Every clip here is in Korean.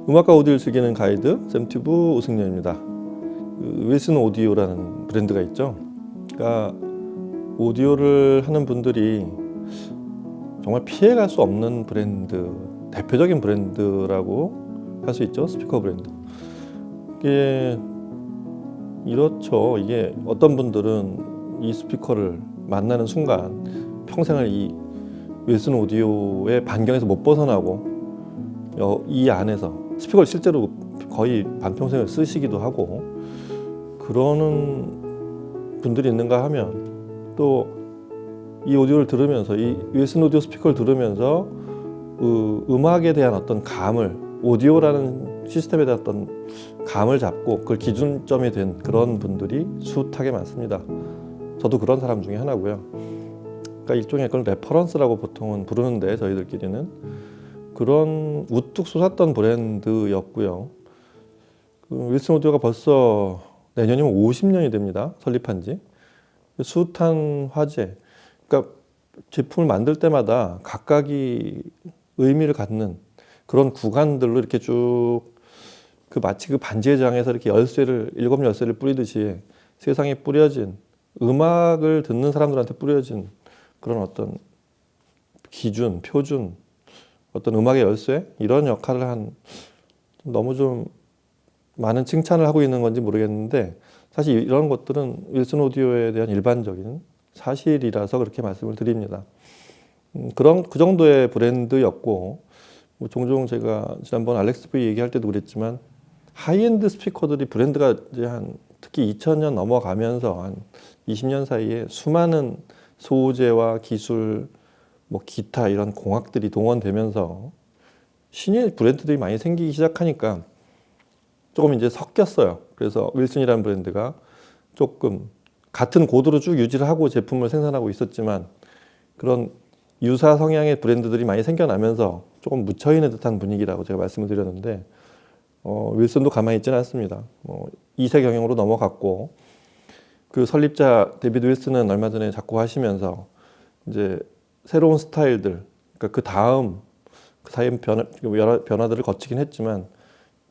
음악과 오디오를 즐기는 가이드 샘튜브 오승렬입니다. 윌슨 오디오라는 브랜드가 있죠. 그러니까 오디오를 하는 분들이 정말 피해갈 수 없는 브랜드, 대표적인 브랜드라고 할 수 있죠. 스피커 브랜드. 이게 이렇죠. 이게 어떤 분들은 이 스피커를 만나는 순간 평생을 이 윌슨 오디오의 반경에서 못 벗어나고 이 안에서 스피커를 실제로 거의 반평생을 쓰시기도 하고 그러는 분들이 있는가 하면 또 이 오디오를 들으면서 이 윌슨 오디오 스피커를 들으면서 음악에 대한 어떤 감을 오디오라는 시스템에 대한 어떤 감을 잡고 그걸 기준점이 된 그런 분들이 숱하게 많습니다. 저도 그런 사람 중에 하나고요. 그러니까 일종의 그런 레퍼런스라고 보통은 부르는데 저희들끼리는 그런 우뚝 솟았던 브랜드였고요. 윌슨 오디오가 벌써 내년이면 50년이 됩니다. 설립한 지. 숱한 화제. 그러니까 제품을 만들 때마다 각각이 의미를 갖는 그런 구간들로 이렇게 쭉 마치 그 반지의 장에서 이렇게 일곱 열쇠를 뿌리듯이 세상에 뿌려진 음악을 듣는 사람들한테 뿌려진 그런 어떤 기준, 표준, 어떤 음악의 열쇠 이런 역할을 한 너무 좀 많은 칭찬을 하고 있는 건지 모르겠는데 사실 이런 것들은 윌슨 오디오에 대한 일반적인 사실이라서 그렇게 말씀을 드립니다. 그 정도의 브랜드였고 종종 제가 지난번 알렉스 V 얘기할 때도 그랬지만 하이엔드 스피커들이 브랜드가 이제 특히 2000년 넘어가면서 한 20년 사이에 수많은 소재와 기술, 기타 이런 공학들이 동원되면서 신의 브랜드들이 많이 생기기 시작하니까 조금 이제 섞였어요. 그래서 윌슨이라는 브랜드가 조금 같은 고도로 쭉 유지를 하고 제품을 생산하고 있었지만 그런 유사 성향의 브랜드들이 많이 생겨나면서 조금 묻혀있는 듯한 분위기라고 제가 말씀을 드렸는데 윌슨도 가만히 있지는 않습니다. 2세 경영으로 넘어갔고 그 설립자 데비드 윌슨은 얼마 전에 작곡하시면서 이제 새로운 스타일들, 그러니까 그 다음 그 사이에 여러 변화들을 거치긴 했지만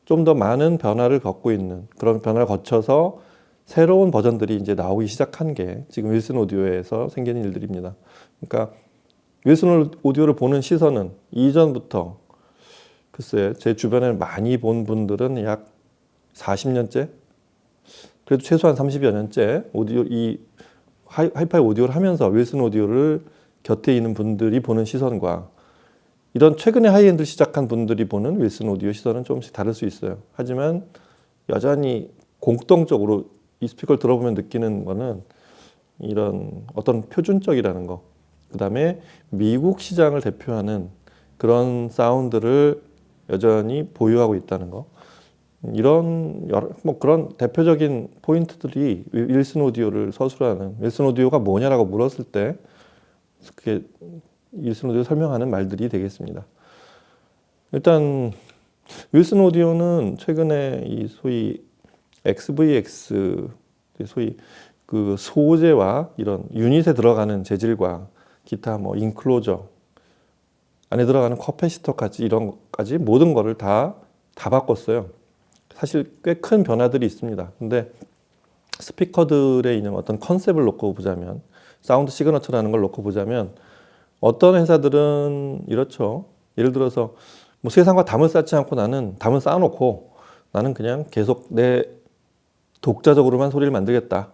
좀 더 많은 변화를 겪고 있는 그런 변화를 거쳐서 새로운 버전들이 이제 나오기 시작한 게 지금 윌슨 오디오에서 생기는 일들입니다. 그러니까 윌슨 오디오를 보는 시선은 이전부터 글쎄 제 주변에 많이 본 분들은 약 40년째 그래도 최소한 30여 년째 이 하이파이 오디오를 하면서 윌슨 오디오를 곁에 있는 분들이 보는 시선과 이런 최근에 하이엔드 시작한 분들이 보는 윌슨 오디오 시선은 조금씩 다를 수 있어요. 하지만 여전히 공통적으로 이 스피커를 들어보면 느끼는 거는 이런 어떤 표준적이라는 거, 그 다음에 미국 시장을 대표하는 그런 사운드를 여전히 보유하고 있다는 거, 이런 그런 대표적인 포인트들이 윌슨 오디오를 서술하는, 윌슨 오디오가 뭐냐라고 물었을 때 그게 윌슨 오디오 설명하는 말들이 되겠습니다. 일단 윌슨 오디오는 최근에 이 소위 XVX, 소위 그 소재와 이런 유닛에 들어가는 재질과 기타 인클로저 안에 들어가는 커패시터까지 이런 것까지 모든 거를 다 바꿨어요. 사실 꽤 큰 변화들이 있습니다. 근데 스피커들에 있는 어떤 컨셉을 놓고 보자면, 사운드 시그너처라는 걸 놓고 보자면 어떤 회사들은 이렇죠. 예를 들어서 세상과 담을 쌓지 않고 나는 담을 쌓아놓고 나는 그냥 계속 내 독자적으로만 소리를 만들겠다.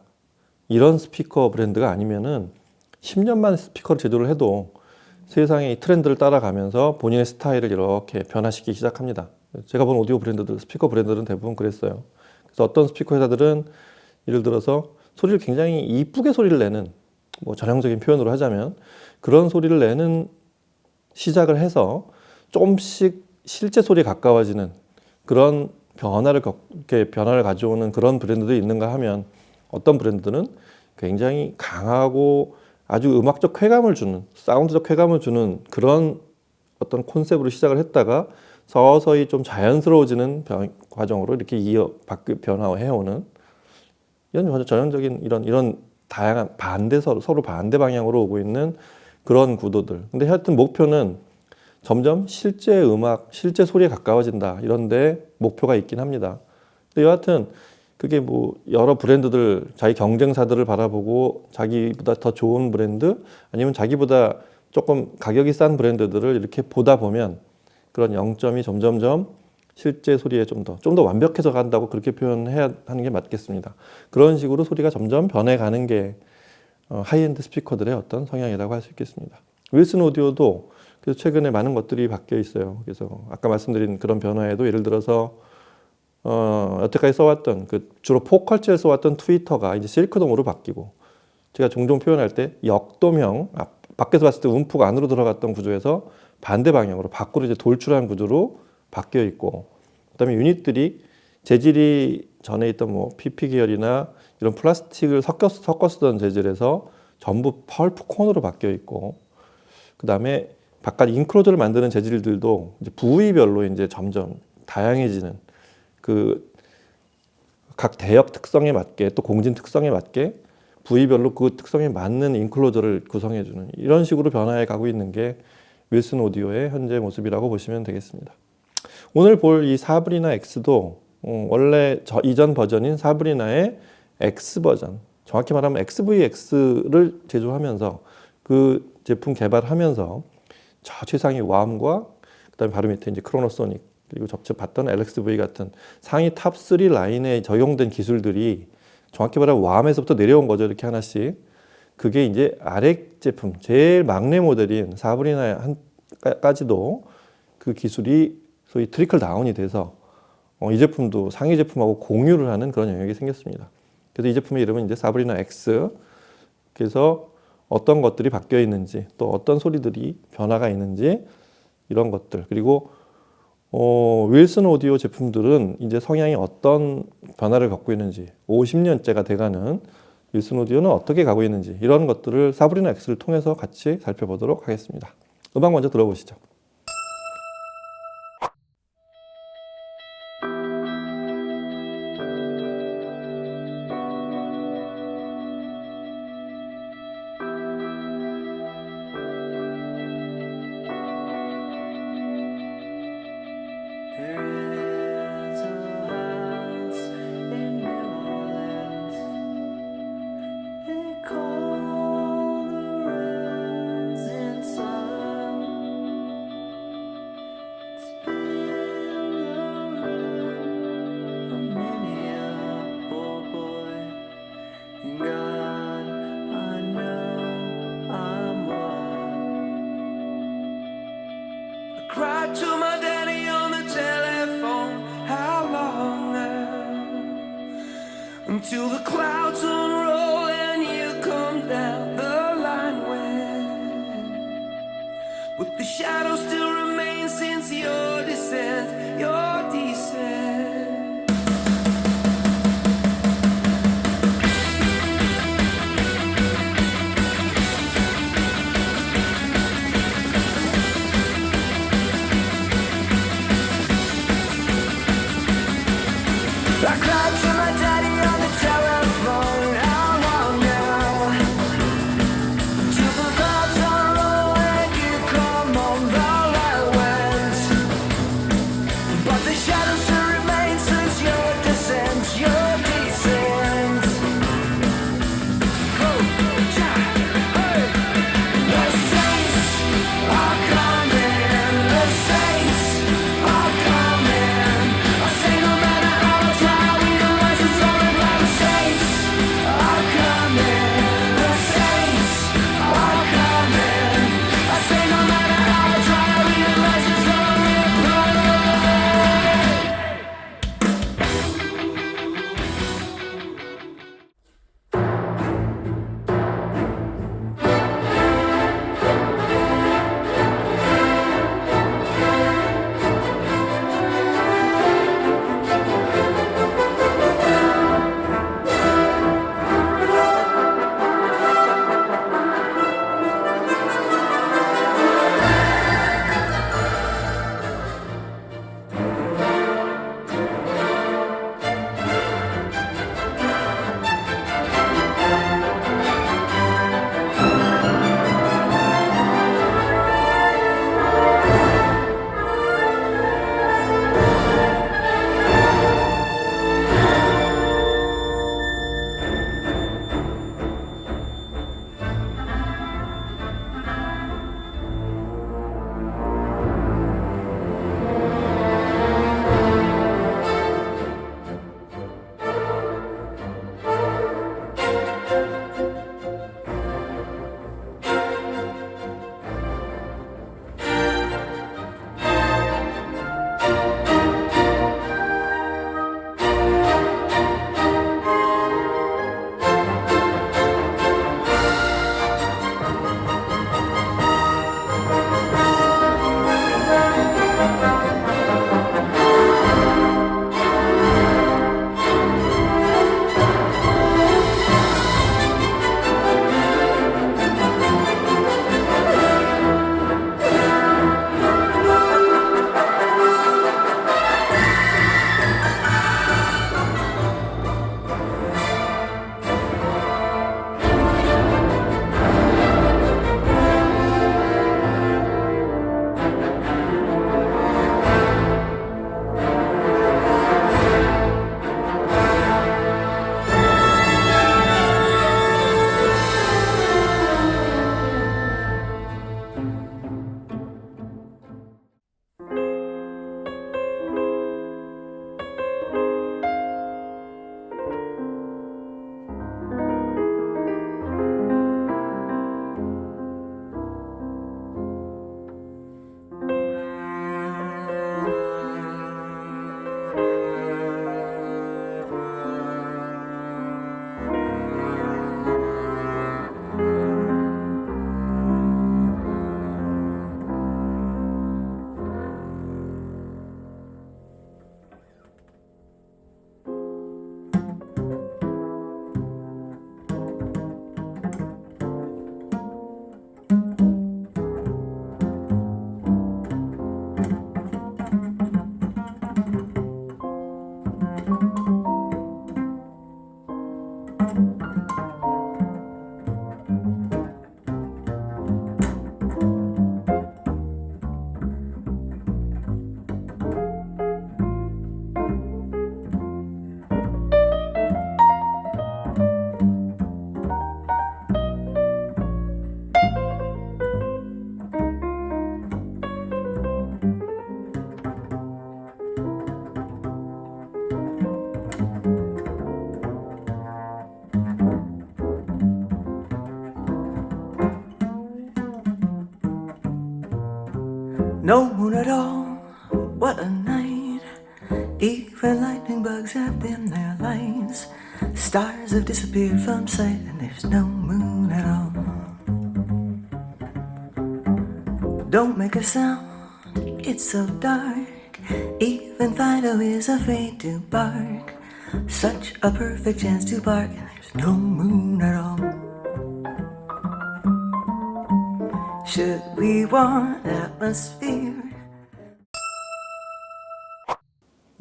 이런 스피커 브랜드가 아니면은 10년만 스피커를 제조를 해도 세상의 트렌드를 따라가면서 본인의 스타일을 이렇게 변화시키기 시작합니다. 제가 본 오디오 브랜드들, 스피커 브랜드들은 대부분 그랬어요. 그래서 어떤 스피커 회사들은 예를 들어서 소리를 굉장히 이쁘게 소리를 내는, 전형적인 표현으로 하자면 그런 소리를 내는 시작을 해서 조금씩 실제 소리에 가까워지는 그런 변화를 가져오는 그런 브랜드들이 있는가 하면 어떤 브랜드들은 굉장히 강하고 아주 음악적 쾌감을 주는, 사운드적 쾌감을 주는 그런 어떤 콘셉트로 시작을 했다가 서서히 좀 자연스러워지는 과정으로 이렇게 변화해오는 이런 전형적인 이런 다양한 서로 반대 방향으로 오고 있는 그런 구도들. 근데 하여튼 목표는 점점 실제 음악, 실제 소리에 가까워진다. 이런데 목표가 있긴 합니다. 근데 여하튼 그게 뭐 여러 브랜드들, 자기 경쟁사들을 바라보고 자기보다 더 좋은 브랜드 아니면 자기보다 조금 가격이 싼 브랜드들을 이렇게 보다 보면 그런 0점이 점점점 실제 소리에 좀 더 완벽해져 간다고 그렇게 표현해야 하는 게 맞겠습니다. 그런 식으로 소리가 점점 변해가는 게 하이엔드 스피커들의 어떤 성향이라고 할 수 있겠습니다. 윌슨 오디오도 그래서 최근에 많은 것들이 바뀌어 있어요. 그래서 아까 말씀드린 그런 변화에도 예를 들어서 여태까지 써왔던 그 주로 포컬지에 써왔던 트위터가 이제 실크돔으로 바뀌고, 제가 종종 표현할 때 역돔형, 밖에서 봤을 때 움푹 안으로 들어갔던 구조에서 반대 방향으로 밖으로 이제 돌출한 구조로 바뀌어 있고, 그다음에 유닛들이 재질이 전에 있던 뭐 PP 계열이나 이런 플라스틱을 섞어 쓰던 재질에서 전부 펄프 콘으로 바뀌어 있고, 그다음에 바깥 인크로즈를 만드는 재질들도 이제 부위별로 이제 점점 다양해지는, 그 각 대역 특성에 맞게 또 공진 특성에 맞게 부위별로 그 특성에 맞는 인클로저를 구성해주는 이런 식으로 변화해 가고 있는 게 윌슨 오디오의 현재 모습이라고 보시면 되겠습니다. 오늘 볼 이 사브리나 X도 원래 이전 버전인 사브리나의 X 버전, 정확히 말하면 XVX를 제조하면서 그 제품 개발하면서 저 최상위 왬과 그다음에 바로 밑에 이제 크로노소닉 그리고 접점 봤던 LXV 같은 상위 탑3 라인에 적용된 기술들이 정확히 말하면 왬에서부터 내려온 거죠. 이렇게 하나씩. 그게 이제 아래 제품, 제일 막내 모델인 사브리나까지도 그 기술이 소위 트리클 다운이 돼서 이 제품도 상위 제품하고 공유를 하는 그런 영역이 생겼습니다. 그래서 이 제품의 이름은 이제 사브리나 X. 그래서 어떤 것들이 바뀌어 있는지, 또 어떤 소리들이 변화가 있는지 이런 것들, 그리고 윌슨 오디오 제품들은 이제 성향이 어떤 변화를 겪고 있는지, 50년째가 돼가는 윌슨 오디오는 어떻게 가고 있는지, 이런 것들을 사브리나 X를 통해서 같이 살펴보도록 하겠습니다. 음악 먼저 들어보시죠. Cried to my daddy on the telephone. How long now? Until the clouds unroll and you come down the line when, but the shadow still remains since your descent, your descent. I cried to my daddy on the telephone. How long now? Till the clouds unroll and you come on the line went, but the shadow still remains since your descent, your descent. Oh, yeah, hey. The saints are coming. The saints are coming. I say no matter how much time we love. What a night. Even lightning bugs have dimmed their lights. Stars have disappeared from sight, and there's no moon at all. Don't make a sound, it's so dark. Even Fido is afraid to bark. Such a perfect chance to bark, and there's no moon at all. Should we want atmosphere?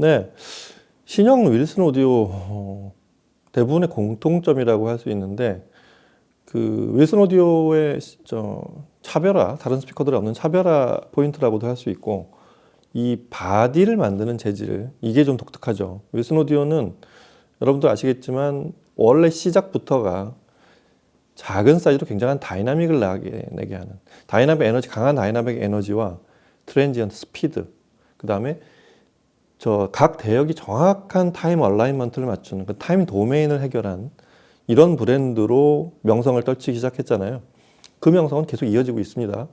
네, 신형 윌슨 오디오 대부분의 공통점이라고 할 수 있는데 그 윌슨 오디오의 차별화, 다른 스피커들이 없는 차별화 포인트라고도 할 수 있고 이 바디를 만드는 재질, 이게 좀 독특하죠. 윌슨 오디오는 여러분들 아시겠지만 원래 시작부터가 작은 사이즈로 굉장한 다이나믹을 내게 하는 다이나믹 에너지, 강한 다이나믹 에너지와 트랜지언트 스피드, 그 다음에 각 대역이 정확한 타임 얼라인먼트를 맞추는 그 타임 도메인을 해결한 이런 브랜드로 명성을 떨치기 시작했잖아요. 그 명성은 계속 이어지고 있습니다.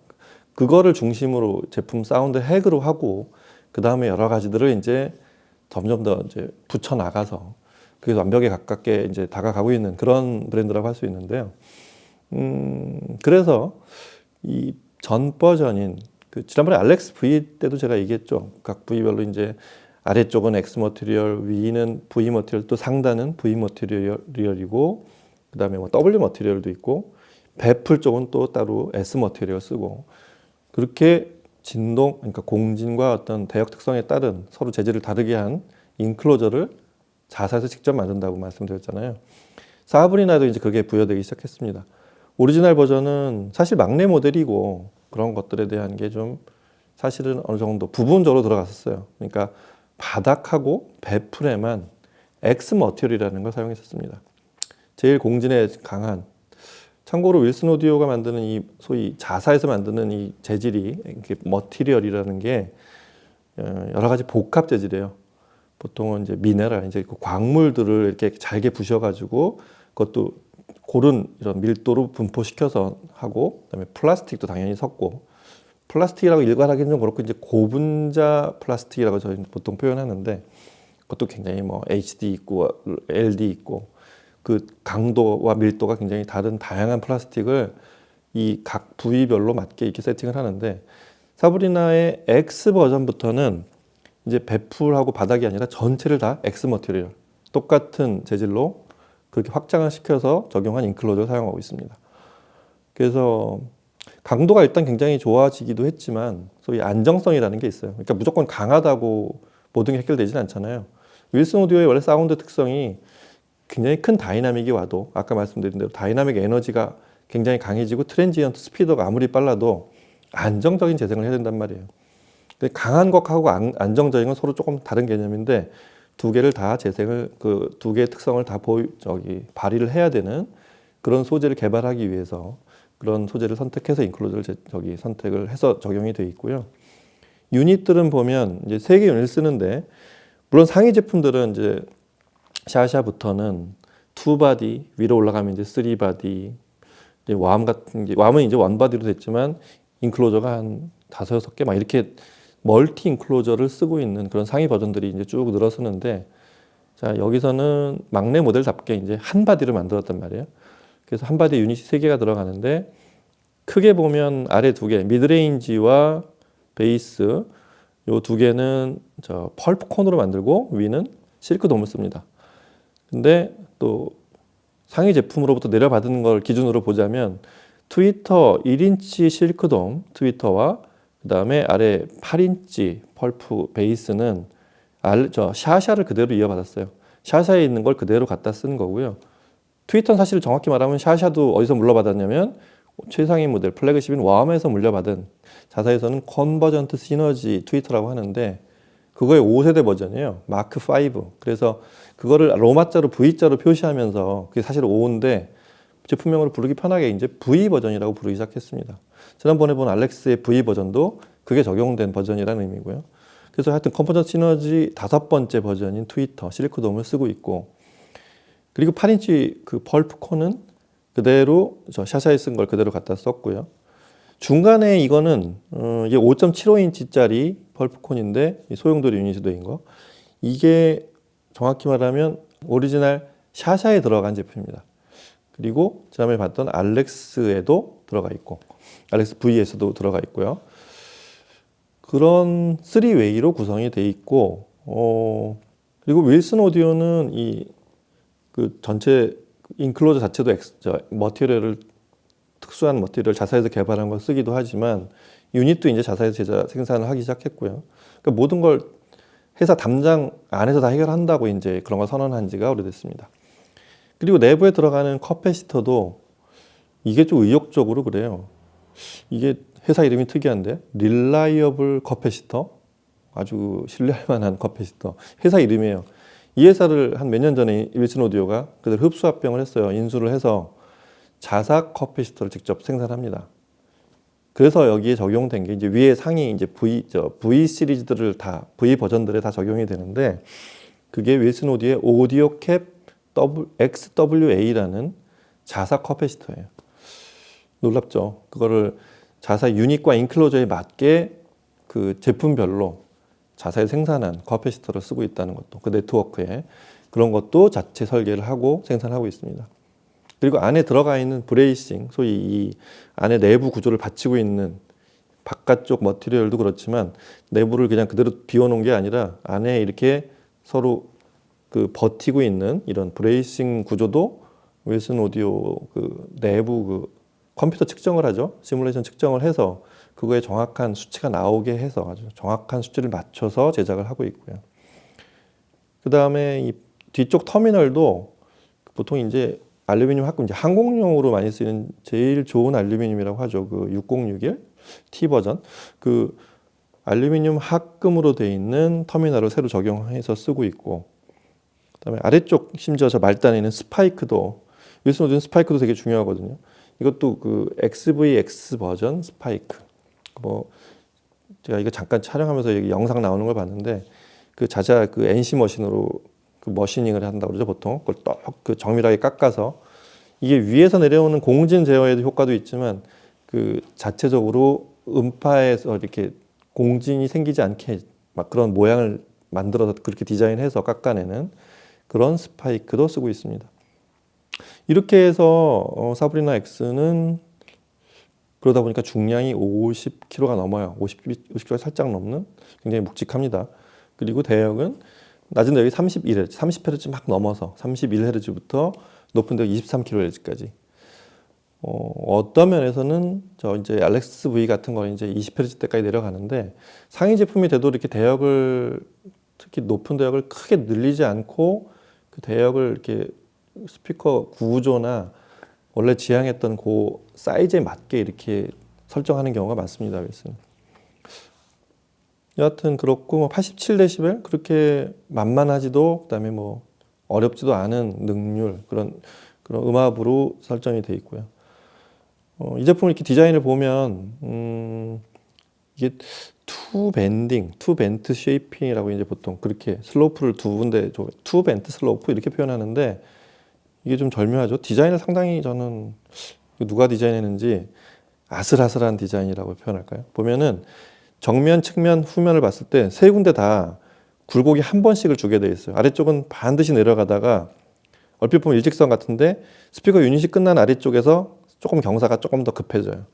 그거를 중심으로 제품 사운드 핵으로 하고 그 다음에 여러 가지들을 이제 점점 더 이제 붙여 나가서 그게 완벽에 가깝게 이제 다가가고 있는 그런 브랜드라고 할 수 있는데요. 그래서 이 전 버전인 그 지난번에 알렉스 V 때도 제가 얘기했죠. 각 부위별로 이제 아래쪽은 X 머티리얼, 위는 V 머티리얼, 또 상단은 V 머티리얼이고, 그 다음에 뭐 W 머티리얼도 있고, 베풀 쪽은 또 따로 S 머티리얼 쓰고, 그렇게 진동, 그러니까 공진과 어떤 대역 특성에 따른 서로 재질을 다르게 한 인클로저를 자사에서 직접 만든다고 말씀드렸잖아요. 사브리나도 이제 그게 부여되기 시작했습니다. 오리지널 버전은 사실 막내 모델이고 그런 것들에 대한 게 좀 사실은 어느 정도 부분적으로 들어갔었어요. 그러니까 바닥하고 베풀에만 X 머티리얼이라는 걸 사용했었습니다. 제일 공진에 강한, 참고로 윌슨 오디오가 만드는 이 소위 자사에서 만드는 이 재질이 머티리얼이라는 게 여러 가지 복합 재질이에요. 보통은 이제 미네랄, 이제 그 광물들을 이렇게 잘게 부셔가지고 그것도 고른 이런 밀도로 분포시켜서 하고, 그다음에 플라스틱도 당연히 섞고, 플라스틱이라고 일괄하기는 좀 그렇고 이제 고분자 플라스틱이라고 저희는 보통 표현하는데 그것도 굉장히 뭐 HD 있고 LD 있고 그 강도와 밀도가 굉장히 다른 다양한 플라스틱을 이 각 부위별로 맞게 이렇게 세팅을 하는데, 사브리나의 X 버전부터는 이제 베풀하고 바닥이 아니라 전체를 다 X 머티리얼 똑같은 재질로 그렇게 확장을 시켜서 적용한 인클로저를 사용하고 있습니다. 그래서 강도가 일단 굉장히 좋아지기도 했지만 소위 안정성이라는 게 있어요. 그러니까 무조건 강하다고 모든 게 해결되지는 않잖아요. 윌슨 오디오의 원래 사운드 특성이 굉장히 큰 다이나믹이 와도 아까 말씀드린 대로 다이나믹 에너지가 굉장히 강해지고 트랜지언트 스피드가 아무리 빨라도 안정적인 재생을 해야 된단 말이에요. 근데 강한 것하고 안정적인 건 서로 조금 다른 개념인데 두 개를 다 재생을 그 두 개의 특성을 다 발휘를 해야 되는 그런 소재를 개발하기 위해서 그런 소재를 선택해서 인클로저를 선택을 해서 적용이 되어 있고요. 유닛들은 보면 이제 3개 유닛을 쓰는데, 물론 상위 제품들은 이제 샤샤부터는 2바디, 위로 올라가면 이제 3바디, 이제 왬 같은 게, 왬은 이제 1바디로 됐지만 인클로저가 한 5, 6개 막 이렇게 멀티 인클로저를 쓰고 있는 그런 상위 버전들이 이제 쭉 늘어서는데, 자, 여기서는 막내 모델답게 이제 한 바디를 만들었단 말이에요. 그래서 한 바디 유닛이 3개가 들어가는데, 크게 보면 아래 2개, 미드레인지와 베이스, 요 2개는 펄프 콘으로 만들고 위는 실크 돔을 씁니다. 근데 또 상위 제품으로부터 내려받은 걸 기준으로 보자면 트위터 1인치 실크 돔 트위터와 그 다음에 아래 8인치 펄프 베이스는 샤샤를 그대로 이어받았어요. 샤샤에 있는 걸 그대로 갖다 쓴 거고요. 트위터는 사실 정확히 말하면 샤샤도 어디서 물려받았냐면 최상위 모델 플래그십인 왬에서 물려받은, 자사에서는 컨버전트 시너지 트위터라고 하는데 그거의 5세대 버전이에요. 마크 5. 그래서 그거를 로마자로 V자로 표시하면서 그게 사실 5인데 제품명으로 부르기 편하게 이제 V 버전이라고 부르기 시작했습니다. 지난번에 본 알렉스의 V 버전도 그게 적용된 버전이라는 의미고요. 그래서 하여튼 컨버전트 시너지 5번째 버전인 트위터 실크돔을 쓰고 있고, 그리고 8인치 그 펄프 콘은 그대로 샤샤에 쓴 걸 그대로 갖다 썼고요. 중간에 이거는 이게 5.75인치짜리 펄프콘인데 소용돌이 유닛이 되어 있는 거. 이게 정확히 말하면 오리지널 샤샤에 들어간 제품입니다. 그리고 지난번에 봤던 알렉스에도 들어가 있고 알렉스 V에서도 들어가 있고요. 그런 3웨이로 구성이 돼 있고 그리고 윌슨 오디오는 이 그 전체 인클로저 자체도 머티리얼을 특수한 머티리얼 자사에서 개발한 걸 쓰기도 하지만 유닛도 이제 자사에서 생산을 하기 시작했고요. 그러니까 모든 걸 회사 담장 안에서 다 해결한다고 이제 그런 걸 선언한 지가 오래됐습니다. 그리고 내부에 들어가는 커패시터도 이게 좀 의욕적으로 그래요. 이게 회사 이름이 특이한데 릴라이어블 커패시터, 아주 신뢰할 만한 커패시터 회사 이름이에요. 이 회사를 한 몇 년 전에 윌슨 오디오가 그들 흡수합병을 했어요. 인수를 해서 자사 커패시터를 직접 생산합니다. 그래서 여기에 적용된 게 이제 위에 상위 이제 V 시리즈들을 다 V 버전들에 다 적용이 되는데 그게 윌슨 오디오의 오디오 캡 XWA라는 자사 커패시터예요. 놀랍죠. 그거를 자사 유닛과 인클로저에 맞게 그 제품별로 자사에 생산한 커패시터를 쓰고 있다는 것도 그 네트워크에 그런 것도 자체 설계를 하고 생산하고 있습니다. 그리고 안에 들어가 있는 브레이싱, 소위 이 안에 내부 구조를 받치고 있는 바깥쪽 머티리얼도 그렇지만 내부를 그냥 그대로 비워놓은 게 아니라 안에 이렇게 서로 그 버티고 있는 이런 브레이싱 구조도 윌슨 오디오 그 내부 그 컴퓨터 측정을 하죠. 시뮬레이션 측정을 해서 그거에 정확한 수치가 나오게 해서 아주 정확한 수치를 맞춰서 제작을 하고 있고요. 그 다음에 이 뒤쪽 터미널도 보통 이제 알루미늄 합금, 이제 항공용으로 많이 쓰이는 제일 좋은 알루미늄이라고 하죠. 그 6061 T 버전. 그 알루미늄 합금으로 되어 있는 터미널을 새로 적용해서 쓰고 있고, 그다음에 아래쪽 심지어 저 말단에 있는 스파이크도 윌슨 오디오 스파이크도 되게 중요하거든요. 이것도 그 XVX 버전 스파이크. 뭐 제가 이거 잠깐 촬영하면서 여기 영상 나오는 걸 봤는데 그 자자 그 NC 머신으로 그 머시닝을 한다고 그러죠 보통. 그걸 또 그 정밀하게 깎아서 이게 위에서 내려오는 공진 제어에도 효과도 있지만 그 자체적으로 음파에서 이렇게 공진이 생기지 않게 막 그런 모양을 만들어서 그렇게 디자인해서 깎아내는 그런 스파이크도 쓰고 있습니다. 이렇게 해서 사브리나 X는 그러다 보니까 중량이 50kg가 넘어요. 50kg 살짝 넘는 굉장히 묵직합니다. 그리고 대역은 낮은 대역이 31Hz, 30Hz 막 넘어서 31Hz부터 높은 대역 23kHz까지. 어떤 면에서는 저 이제 알렉스 V 같은 거 이제 20Hz대까지 내려가는데 상위 제품이 돼도 이렇게 대역을 특히 높은 대역을 크게 늘리지 않고 그 대역을 이렇게 스피커 구조나 원래 지향했던 그 사이즈에 맞게 이렇게 설정하는 경우가 많습니다. 윌슨. 여하튼 그렇고 뭐 87dB 그렇게 만만하지도 그다음에 뭐 어렵지도 않은 능률 그런 음압으로 설정이 돼 있고요. 이 제품 이렇게 디자인을 보면 이게 투 벤트 쉐이핑이라고 이제 보통 그렇게 슬로프를 두 군데 투 벤트 슬로프 이렇게 표현하는데 이게 좀 절묘하죠. 디자인을 상당히 저는 누가 디자인했는지 아슬아슬한 디자인이라고 표현할까요? 보면은 정면, 측면, 후면을 봤을 때 세 군데 다 굴곡이 한 번씩을 주게 돼 있어요. 아래쪽은 반드시 내려가다가 얼핏 보면 일직선 같은데 스피커 유닛이 끝난 아래쪽에서 조금 경사가 조금 더 급해져요.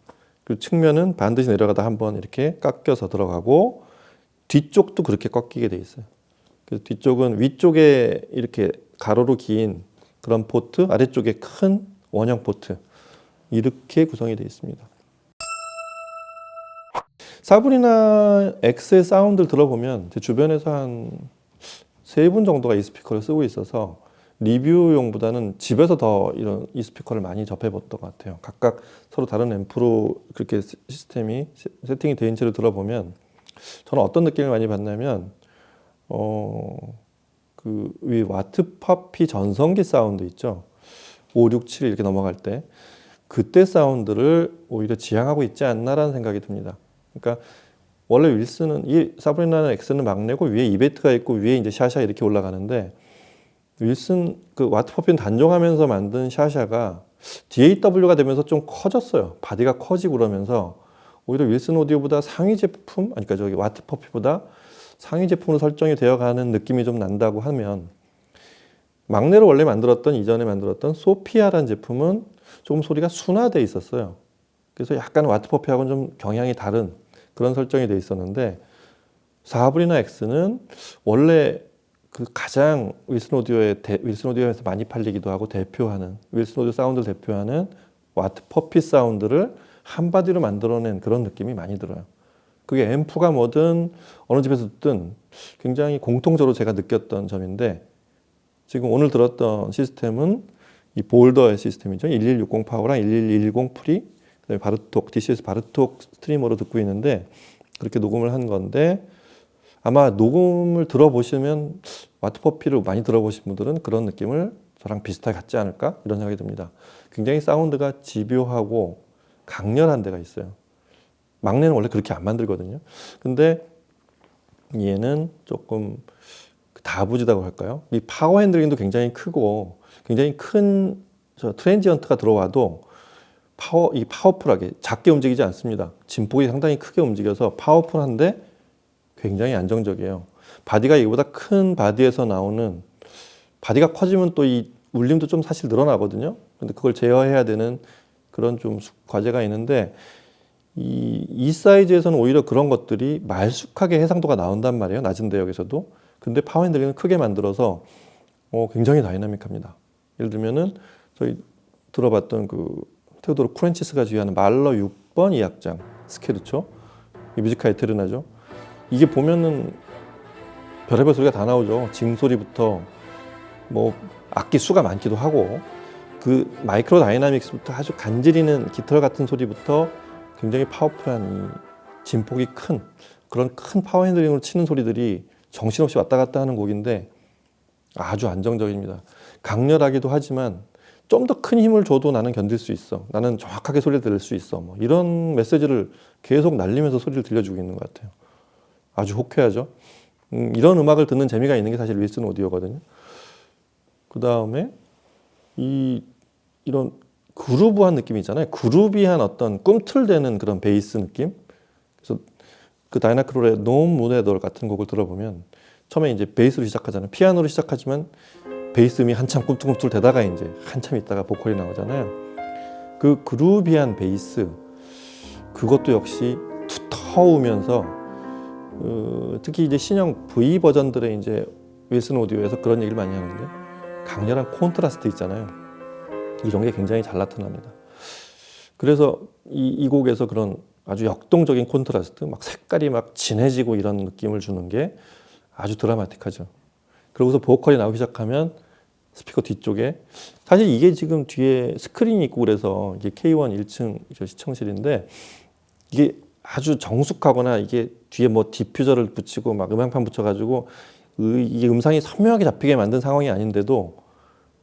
그리고 측면은 반드시 내려가다 한번 이렇게 깎여서 들어가고 뒤쪽도 그렇게 꺾이게 돼 있어요. 그래서 뒤쪽은 위쪽에 이렇게 가로로 긴 그런 포트, 아래쪽에 큰 원형 포트 이렇게 구성이 되어 있습니다. 사브리나 X의 사운드를 들어보면 제 주변에서 한 3분 정도가 이 스피커를 쓰고 있어서 리뷰용보다는 집에서 더 이런 이 스피커를 많이 접해봤던 것 같아요. 각각 서로 다른 앰프로 그렇게 시스템이 세팅이 된 채로 들어보면 저는 어떤 느낌을 많이 받냐면 그 위 와트 퍼피 전성기 사운드 있죠. 5, 6, 7 이렇게 넘어갈 때 그때 사운드를 오히려 지향하고 있지 않나라는 생각이 듭니다. 그러니까 원래 윌슨은 이 사브리나는 X는 막내고 위에 이베트가 있고 위에 이제 샤샤 이렇게 올라가는데 윌슨 그 와트 퍼피는 단종하면서 만든 샤샤가 DAW가 되면서 좀 커졌어요. 바디가 커지고 그러면서 오히려 윌슨 오디오보다 상위 제품, 아니 그러니까 저기 와트 퍼피보다 상위 제품으로 설정이 되어가는 느낌이 좀 난다고 하면, 막내로 원래 만들었던 이전에 만들었던 소피아라는 제품은 조금 소리가 순화돼 있었어요. 그래서 약간 와트 퍼피하고는 좀 경향이 다른 그런 설정이 돼 있었는데, 4V나 X는 원래 그 가장 윌슨 오디오에서 많이 팔리기도 하고 대표하는, 윌슨 오디오 사운드를 대표하는 와트 퍼피 사운드를 한바디로 만들어낸 그런 느낌이 많이 들어요. 그게 앰프가 뭐든 어느 집에서 듣든 굉장히 공통적으로 제가 느꼈던 점인데, 지금 오늘 들었던 시스템은 이 볼더의 시스템이죠. 1160 파워랑 1110 프리, 그다음에 바르톡, DCS 바르톡 스트리머로 듣고 있는데, 그렇게 녹음을 한 건데, 아마 녹음을 들어보시면 와트퍼피를 많이 들어보신 분들은 그런 느낌을 저랑 비슷하게 갖지 않을까 이런 생각이 듭니다. 굉장히 사운드가 집요하고 강렬한 데가 있어요. 막내는 원래 그렇게 안 만들거든요. 근데 얘는 조금 다부지다고 할까요? 이 파워 핸들링도 굉장히 크고, 굉장히 큰 트랜지언트가 들어와도 파워풀하게 작게 움직이지 않습니다. 진폭이 상당히 크게 움직여서 파워풀한데 굉장히 안정적이에요. 바디가 이거보다 큰 바디에서 나오는, 바디가 커지면 또 이 울림도 좀 사실 늘어나거든요. 근데 그걸 제어해야 되는 그런 좀 과제가 있는데, 이 사이즈에서는 오히려 그런 것들이 말쑥하게 해상도가 나온단 말이에요. 낮은 대역에서도. 근데 파워 핸들링은 크게 만들어서 굉장히 다이나믹합니다. 예를 들면은 저희 들어봤던 그 테오도르 프란치스가 지휘하는 말러 6번 2악장 스케르초, 이 뮤지카 에테르나죠. 이게 보면은 별의별 소리가 다 나오죠. 징소리부터 뭐 악기 수가 많기도 하고, 그 마이크로 다이나믹스부터 아주 간지리는 깃털 같은 소리부터 굉장히 파워풀한 이 진폭이 큰 그런 큰 파워 핸들링으로 치는 소리들이 정신없이 왔다 갔다 하는 곡인데 아주 안정적입니다. 강렬하기도 하지만 좀 더 큰 힘을 줘도 나는 견딜 수 있어. 나는 정확하게 소리를 들을 수 있어. 뭐 이런 메시지를 계속 날리면서 소리를 들려주고 있는 것 같아요. 아주 호쾌하죠. 이런 음악을 듣는 재미가 있는 게 사실 윌슨 오디오거든요. 그 다음에 이런 그루브한 느낌이 있잖아요. 그루비한 어떤 꿈틀대는 그런 베이스 느낌. 그래서 그 다이나 크롤의 No Moon at All 같은 곡을 들어보면 처음에 이제 베이스로 시작하잖아요. 피아노로 시작하지만 베이스 음이 한참 꿈틀꿈틀 대다가 이제 한참 있다가 보컬이 나오잖아요. 그 그루비한 베이스, 그것도 역시 두터우면서 특히 이제 신형 V 버전들의 이제 윌슨 오디오에서 그런 얘기를 많이 하는데, 강렬한 콘트라스트 있잖아요. 이런 게 굉장히 잘 나타납니다. 그래서 이 곡에서 그런 아주 역동적인 콘트라스트, 막 색깔이 막 진해지고 이런 느낌을 주는 게 아주 드라마틱하죠. 그러고서 보컬이 나오기 시작하면 스피커 뒤쪽에, 사실 이게 지금 뒤에 스크린이 있고 그래서 이게 K1 1층 시청실인데, 이게 아주 정숙하거나 이게 뒤에 뭐 디퓨저를 붙이고 막 음향판 붙여가지고 이게 음상이 선명하게 잡히게 만든 상황이 아닌데도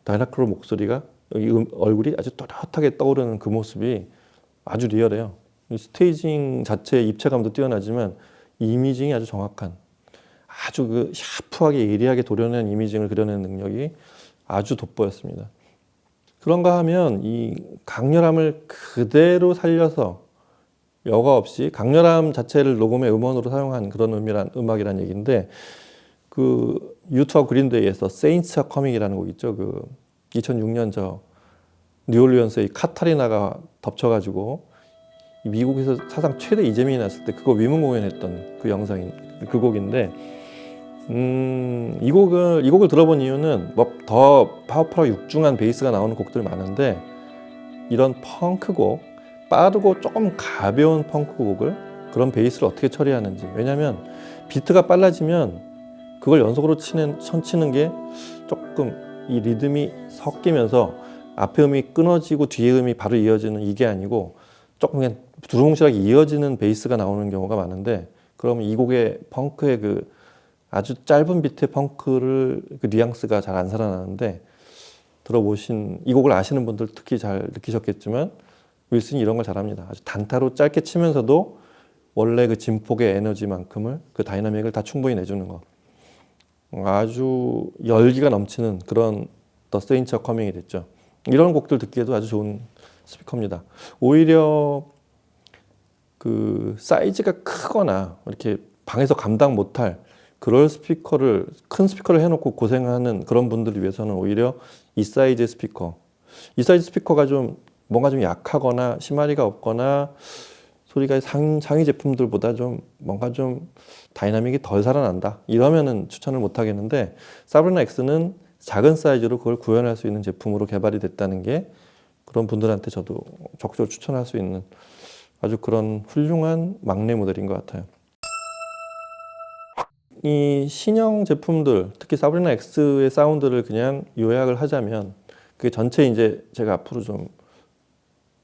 다이나 크롤 목소리가, 여기 얼굴이 아주 또렷하게 떠오르는 그 모습이 아주 리얼해요. 이 스테이징 자체의 입체감도 뛰어나지만 이미징이 아주 정확한, 아주 그 샤프하게 예리하게 도려낸 이미징을 그려내는 능력이 아주 돋보였습니다. 그런가 하면 이 강렬함을 그대로 살려서 여과 없이 강렬함 자체를 녹음의 음원으로 사용한 그런 음악이란 얘기인데, 그 U2하고 그린데이에서 Saints Are Coming이라는 곡 있죠. 그 2006년 저 뉴올리언스의 카타리나가 덮쳐가지고 미국에서 사상 최대 이재민이 났을 때 그거 위문 공연했던 그 영상인 그 곡인데, 이 곡을 들어본 이유는 뭐 더 파워풀하고 육중한 베이스가 나오는 곡들 많은데, 이런 펑크곡, 빠르고 조금 가벼운 펑크곡을 그런 베이스를 어떻게 처리하는지. 왜냐하면 비트가 빨라지면 그걸 연속으로 치는 게 조금 이 리듬이 섞이면서 앞에 음이 끊어지고 뒤에 음이 바로 이어지는 이게 아니고 조금 그냥 두루뭉실하게 이어지는 베이스가 나오는 경우가 많은데, 그러면 이 곡의 펑크의 그 아주 짧은 비트의 펑크를 그 뉘앙스가 잘 안 살아나는데, 들어보신 이 곡을 아시는 분들 특히 잘 느끼셨겠지만 윌슨이 이런 걸 잘합니다. 아주 단타로 짧게 치면서도 원래 그 진폭의 에너지만큼을, 그 다이나믹을 다 충분히 내주는 거. 아주 열기가 넘치는 그런 The Saints Are Coming이 됐죠. 이런 곡들 듣기에도 아주 좋은 스피커입니다. 오히려 그 사이즈가 크거나 이렇게 방에서 감당 못할 그럴 스피커를 큰 스피커를 해놓고 고생하는 그런 분들을 위해서는 오히려 이 사이즈 스피커가 좀 뭔가 좀 약하거나 심하리가 없거나 소리가 상위 제품들보다 좀 뭔가 좀 다이나믹이 덜 살아난다 이러면은 추천을 못 하겠는데, 사브리나 X는 작은 사이즈로 그걸 구현할 수 있는 제품으로 개발이 됐다는 게 그런 분들한테 저도 적극적으로 추천할 수 있는 아주 그런 훌륭한 막내 모델인 것 같아요. 이 신형 제품들, 특히 사브리나 X의 사운드를 그냥 요약을 하자면 그게 전체 이제 제가 앞으로 좀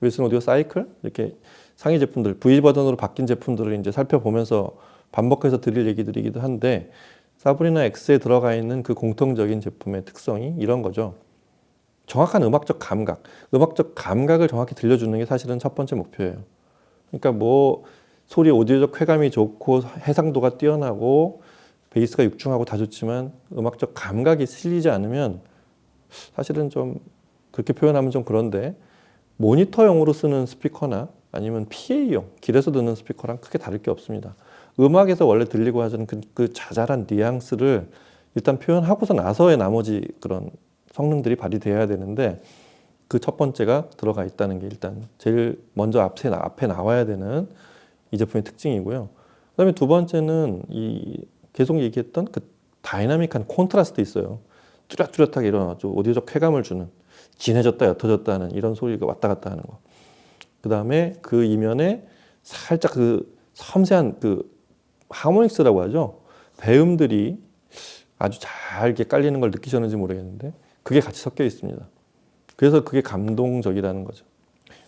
윌슨 오디오 사이클 이렇게 상위 제품들 V 버전으로 바뀐 제품들을 이제 살펴보면서 반복해서 드릴 얘기들이기도 한데, 사브리나 X에 들어가 있는 그 공통적인 제품의 특성이 이런 거죠. 정확한 음악적 감각을 정확히 들려주는 게 사실은 첫 번째 목표예요. 그러니까 뭐 소리 오디오적 쾌감이 좋고 해상도가 뛰어나고 베이스가 육중하고 다 좋지만 음악적 감각이 실리지 않으면 사실은 좀 그렇게 표현하면 좀 그런데, 모니터용으로 쓰는 스피커나 아니면 PA용 길에서 듣는 스피커랑 크게 다를 게 없습니다. 음악에서 원래 들리고 하는 그 자잘한 뉘앙스를 일단 표현하고서 나서의 나머지 그런 성능들이 발휘되어야 되는데, 그 첫 번째가 들어가 있다는 게 일단 제일 먼저 앞에 나와야 되는 이 제품의 특징이고요. 그다음에 두 번째는 이 계속 얘기했던 그 다이나믹한 콘트라스트 있어요. 뚜렷뚜렷하게 이런 아주 오디오적 쾌감을 주는, 진해졌다 옅어졌다 하는 이런 소리가 왔다 갔다 하는 거. 그 다음에 그 이면에 살짝 그 섬세한 그 하모닉스라고 하죠. 배음들이 아주 잘 이렇게 깔리는 걸 느끼셨는지 모르겠는데 그게 같이 섞여 있습니다. 그래서 그게 감동적이라는 거죠.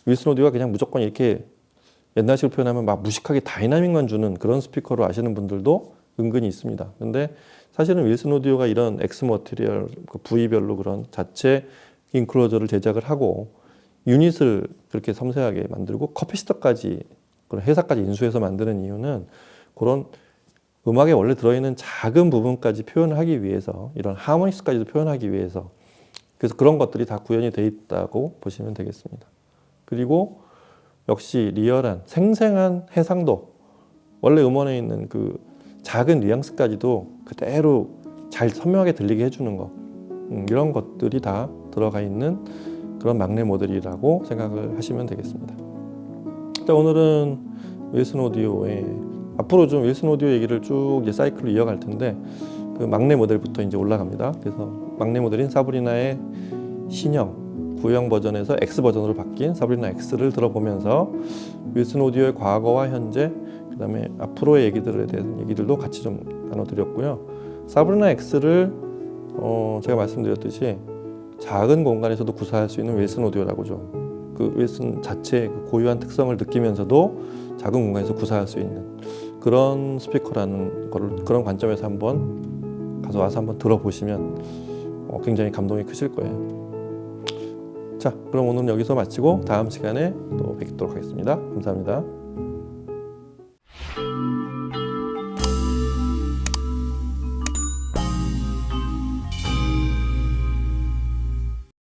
윌슨 오디오가 그냥 무조건 이렇게 옛날식으로 표현하면 막 무식하게 다이나믹만 주는 그런 스피커로 아시는 분들도 은근히 있습니다. 근데 사실은 윌슨 오디오가 이런 X 머티리얼 그 부위별로 그런 자체 인클로저를 제작을 하고 유닛을 그렇게 섬세하게 만들고 커피시터까지 그런 회사까지 인수해서 만드는 이유는 그런 음악에 원래 들어있는 작은 부분까지 표현하기 위해서, 이런 하모닉스까지도 표현하기 위해서, 그래서 그런 것들이 다 구현이 돼 있다고 보시면 되겠습니다. 그리고 역시 리얼한 생생한 해상도, 원래 음원에 있는 그 작은 뉘앙스까지도 그대로 잘 선명하게 들리게 해주는 거, 이런 것들이 다 들어가 있는 그런 막내 모델이라고 생각을 하시면 되겠습니다. 자, 오늘은 윌슨 오디오의 앞으로 좀 윌슨 오디오 얘기를 쭉 이제 사이클로 이어갈 텐데, 그 막내 모델부터 이제 올라갑니다. 그래서 막내 모델인 사브리나의 신형 구형 버전에서 X 버전으로 바뀐 사브리나 X를 들어보면서 윌슨 오디오의 과거와 현재, 그다음에 앞으로의 얘기들에 대한 얘기들도 같이 좀 나눠드렸고요. 사브리나 X를 제가 말씀드렸듯이 작은 공간에서도 구사할 수 있는 윌슨 오디오라고 좀 그 윌슨 자체의 그 고유한 특성을 느끼면서도 작은 공간에서 구사할 수 있는 그런 스피커라는 거를 그런 관점에서 한번 가서 와서 한번 들어보시면 굉장히 감동이 크실 거예요. 자, 그럼 오늘은 여기서 마치고 다음 시간에 또 뵙도록 하겠습니다. 감사합니다.